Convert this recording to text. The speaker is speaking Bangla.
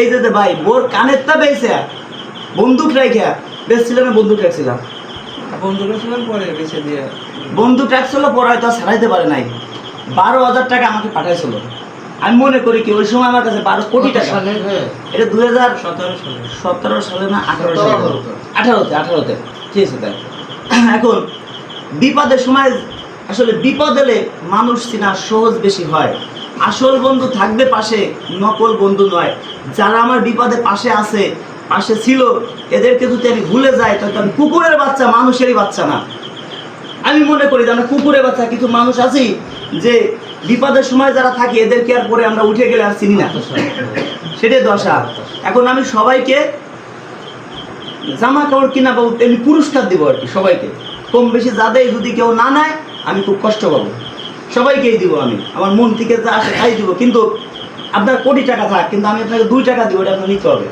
এই যে ভাই বোর কানেরটা বেঁচে বন্দুক রেখে বেচছিলাম না, বন্দুক রাখছিলাম, বন্ধু ছিলাম পরে বেছে দিয়ে বন্দুক রাখছিল, পরে হয়তো ছাড়াইতে পারে নাই। 12,000 টাকা আমাকে পাঠাইছিল। আমি মনে করি কি ওই সময় আমার কাছে 12 কোটি টাকা, এটা 2017 সালে না 18 সালে, 18তে ঠিক আছে। তাই এখন বিপদের সময় আসলে বিপদ এলে মানুষ চিনা সহজ বেশি হয়। আসল বন্ধু থাকবে পাশে, নকল বন্ধু নয়। যারা আমার বিপদে পাশে আছে, পাশে ছিল, এদেরকে যদি আমি ভুলে যাই তাহলে আমি কুকুরের বাচ্চা, মানুষেরই বাচ্চা না। আমি মনে করি যে আমরা কুকুরের বাচ্চা, কিছু মানুষ আছি যে বিপদের সময় যারা থাকি এদেরকে আর পরে আমরা উঠে গেলে আর চিনি না, সেটাই দশা। এখন আমি সবাইকে জামা কাপড় কিনা পাবো, এমনি পুরস্কার দিব আর কি সবাইকে, কম বেশি যাদের যদি কেউ না নেয় আমি খুব কষ্ট পাবো, সবাইকেই দিব। আমি আমার মন থেকে যা আসে তাই দিব। কিন্তু আপনার কোটি টাকা থাক, কিন্তু আমি আপনাকে 2 টাকা দিব, এটা আপনার নিতে হবে।